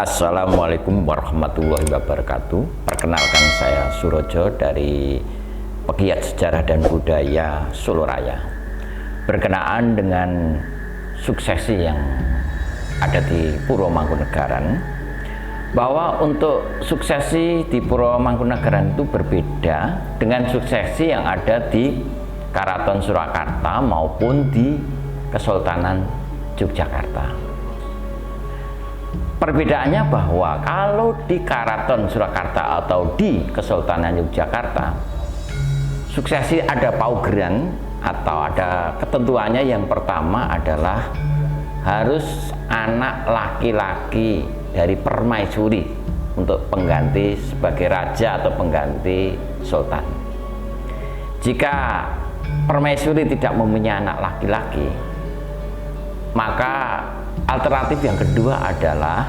Assalamualaikum warahmatullahi wabarakatuh. Perkenalkan, saya Surojo dari Pegiat Sejarah dan Budaya Soloraya. Berkenaan dengan suksesi yang ada di Puro Mangkunegaran, bahwa untuk suksesi di Puro Mangkunegaran itu berbeda dengan suksesi yang ada di Karaton Surakarta maupun di Kesultanan Yogyakarta. Perbedaannya bahwa kalau di Karaton Surakarta atau di Kesultanan Yogyakarta, suksesi ada paugeran atau ada ketentuannya. Yang pertama adalah harus anak laki-laki dari permaisuri untuk pengganti sebagai raja atau pengganti sultan. Jika permaisuri tidak mempunyai anak laki-laki, maka alternatif yang kedua adalah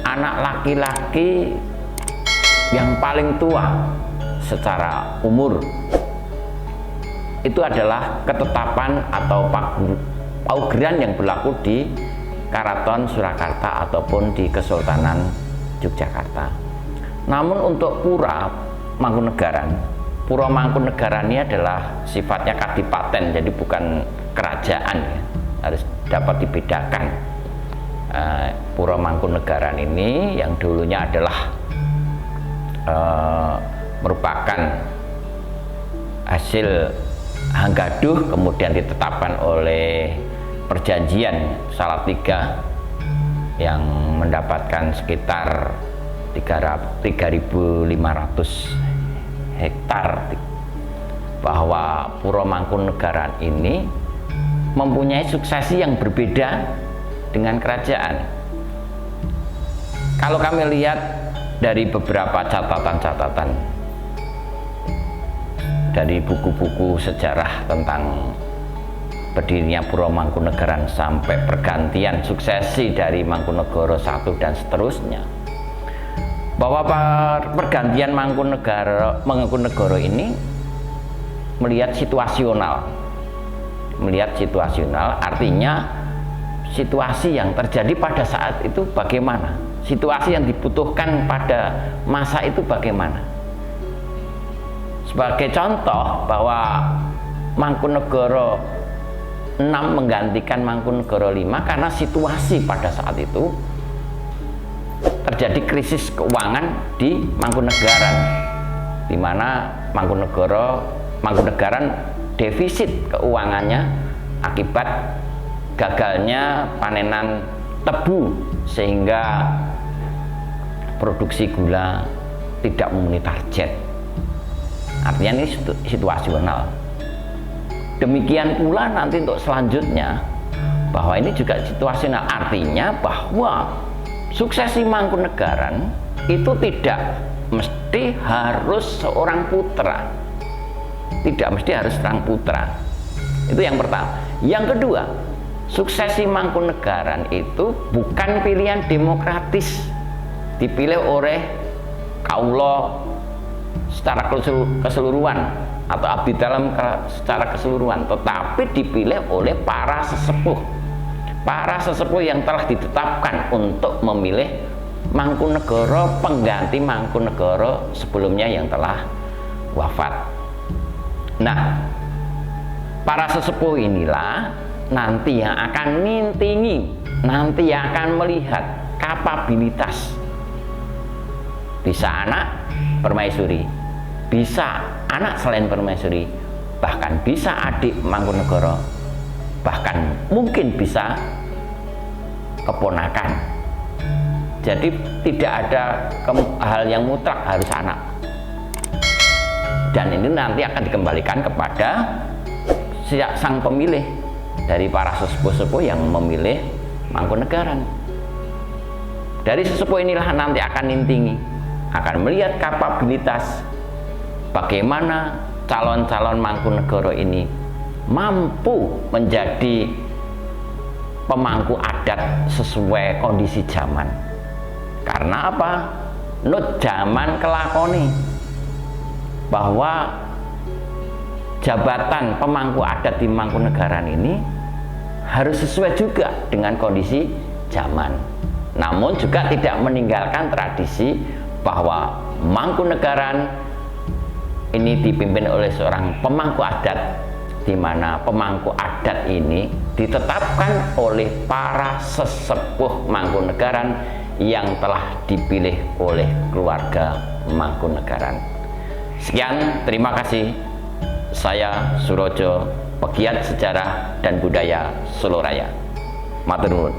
anak laki-laki yang paling tua secara umur. Itu adalah ketetapan atau paugeran yang berlaku di Karaton Surakarta ataupun di Kesultanan Yogyakarta. Namun untuk Pura Mangkunegaran, Puro Mangkunegaran ini adalah sifatnya kadipaten, jadi bukan kerajaan ya. Harus dapat dibedakan. Puro Mangkunegaran ini yang dulunya adalah merupakan hasil Hanggaduh, kemudian ditetapkan oleh perjanjian Salatiga yang mendapatkan sekitar 3.500 hektar, bahwa Puro Mangkunegaran ini mempunyai suksesi yang berbeda dengan kerajaan. Kalau kami lihat dari beberapa catatan-catatan dari buku-buku sejarah tentang berdirinya Puro Mangkunegaran sampai pergantian suksesi dari Mangkunegoro I dan seterusnya, bahwa pergantian Mangkunegoro ini melihat situasional, artinya situasi yang terjadi pada saat itu bagaimana, situasi yang dibutuhkan pada masa itu bagaimana. Sebagai contoh, bahwa Mangkunegoro VI menggantikan Mangkunegoro V karena situasi pada saat itu terjadi krisis keuangan di Mangkunegaran, di mana Mangkunegaran defisit keuangannya akibat gagalnya panenan tebu, sehingga produksi gula tidak memenuhi target. Artinya ini situasional. Demikian pula nanti untuk selanjutnya, bahwa ini juga situasional, artinya bahwa suksesi Mangkunegaran itu tidak mesti harus seorang putra, tidak mesti harus seorang putra. Itu yang pertama. Yang kedua, suksesi Mangkunegaran itu bukan pilihan demokratis, dipilih oleh kaulo secara keseluruhan atau abdi dalam secara keseluruhan, tetapi dipilih oleh para sesepuh yang telah ditetapkan untuk memilih Mangkunegoro pengganti Mangkunegoro sebelumnya yang telah wafat. Nah, para sesepuh inilah nanti yang akan nintingi, nanti yang akan melihat kapabilitas. Bisa anak permaisuri, bisa anak selain permaisuri, bahkan bisa adik Mangkunegoro, bahkan mungkin bisa keponakan. Jadi tidak ada hal yang mutlak harus anak. Dan ini nanti akan dikembalikan kepada sang pemilih dari para sesepuh-sesepuh yang memilih Mangkunegaran. Dari sesepuh inilah nanti akan nintingi, akan melihat kapabilitas bagaimana calon-calon Mangkunegoro ini mampu menjadi pemangku adat sesuai kondisi zaman. Karena apa? Nut zaman kelakoni bahwa jabatan pemangku adat di Mangkunegaran ini harus sesuai juga dengan kondisi zaman. namun juga tidak meninggalkan tradisi bahwa Mangkunegaran ini dipimpin oleh seorang pemangku adat, di mana pemangku adat ini ditetapkan oleh para sesepuh Mangkunegaran yang telah dipilih oleh keluarga Mangkunegaran. Sekian, terima kasih. Saya Surojo, pegiat sejarah dan budaya Solo Raya. Matur nuwun.